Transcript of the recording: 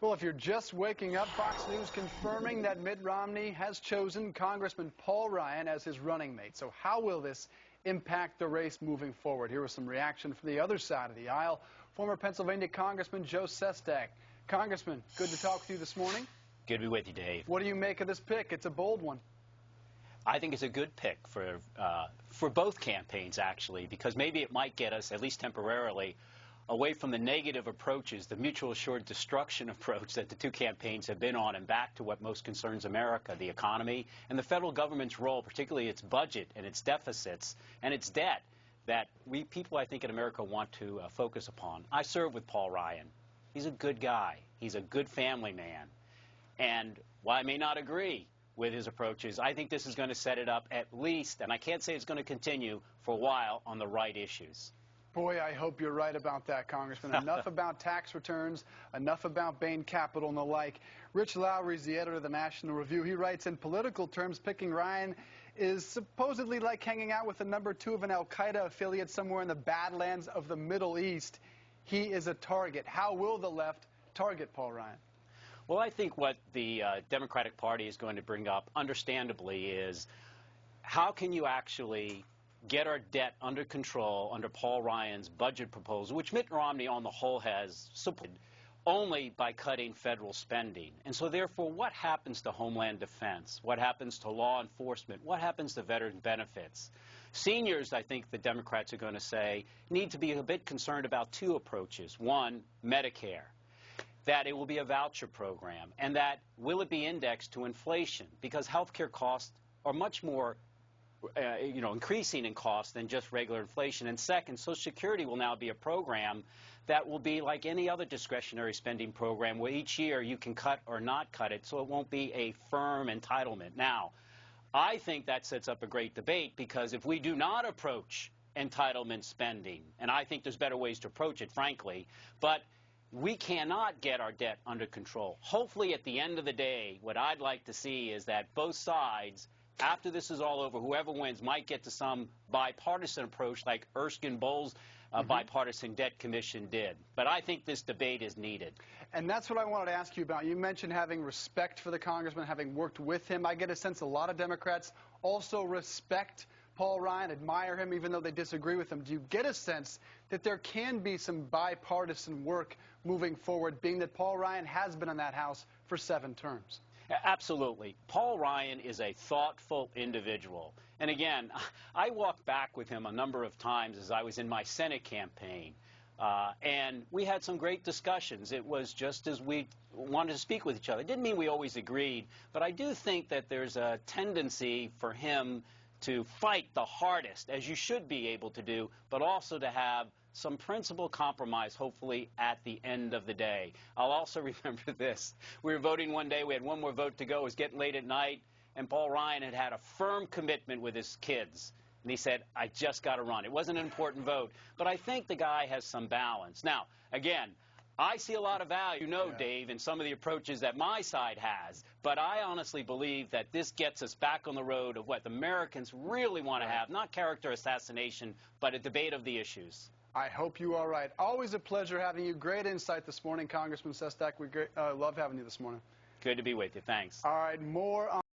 Well, if you're just waking up, Fox News confirming that Mitt Romney has chosen Congressman Paul Ryan as his running mate. So how will this impact the race moving forward? Here was some reaction from the other side of the aisle. Former Pennsylvania Congressman Joe Sestak. Congressman, good to talk with you this morning. Good to be with you, Dave. What do you make of this pick? It's a bold one. I think it's a good pick for both campaigns, actually, because maybe it might get us, at least temporarily, away from the negative approaches, the mutual assured destruction approach that the two campaigns have been on, and back to what most concerns America, the economy, and the federal government's role, particularly its budget and its deficits and its debt, that we people, I think, in America want to focus upon. I served with Paul Ryan. He's a good guy. He's a good family man. And while I may not agree with his approaches, I think this is going to set it up at least, and I can't say it's going to continue for a while, on the right issues. Boy, I hope you're right about that, Congressman. Enough about tax returns, enough about Bain Capital and the like. Rich Lowry is the editor of the National Review. He writes, in political terms, picking Ryan is supposedly like hanging out with the number 2 of an al-Qaeda affiliate somewhere in the Badlands of the Middle East. He is a target. How will the left target Paul Ryan? Well, I think what the Democratic Party is going to bring up, understandably, is how can you actually get our debt under control under Paul Ryan's budget proposal, which Mitt Romney on the whole has supported, only by cutting federal spending. And so therefore, what happens to Homeland Defense? What happens to law enforcement? What happens to veteran benefits? Seniors, I think the Democrats are going to say, need to be a bit concerned about two approaches. One, Medicare, that it will be a voucher program, and that will it be indexed to inflation, because health care costs are much more increasing in cost than just regular inflation. And second, Social Security will now be a program that will be like any other discretionary spending program, where each year you can cut or not cut it, so it won't be a firm entitlement. Now, I think that sets up a great debate, because if we do not approach entitlement spending, and I think there's better ways to approach it, frankly, but we cannot get our debt under control. Hopefully, at the end of the day, what I'd like to see is that both sides, after this is all over, whoever wins might get to some bipartisan approach like Erskine Bowles' bipartisan debt commission did. But I think this debate is needed. And that's what I wanted to ask you about. You mentioned having respect for the congressman, having worked with him. I get a sense a lot of Democrats also respect Paul Ryan, admire him, even though they disagree with him. Do you get a sense that there can be some bipartisan work moving forward, being that Paul Ryan has been in that House for 7 terms? Absolutely. Paul Ryan is a thoughtful individual. And again, I walked back with him a number of times as I was in my Senate campaign. And we had some great discussions. It was just as we wanted to speak with each other. It didn't mean we always agreed, but I do think that there's a tendency for him to fight the hardest, as you should be able to do, but also to have some principled compromise, hopefully, at the end of the day. I'll also remember this. We were voting one day. We had one more vote to go. It was getting late at night, and Paul Ryan had had a firm commitment with his kids. And he said, I just got to run. It wasn't an important vote, but I think the guy has some balance. Now, again, I see a lot of value, Dave, in some of the approaches that my side has, but I honestly believe that this gets us back on the road of what Americans really want to have, not character assassination, but a debate of the issues. I hope you are right. Always a pleasure having you. Great insight this morning, Congressman Sestak. We love having you this morning. Good to be with you. Thanks. All right, more on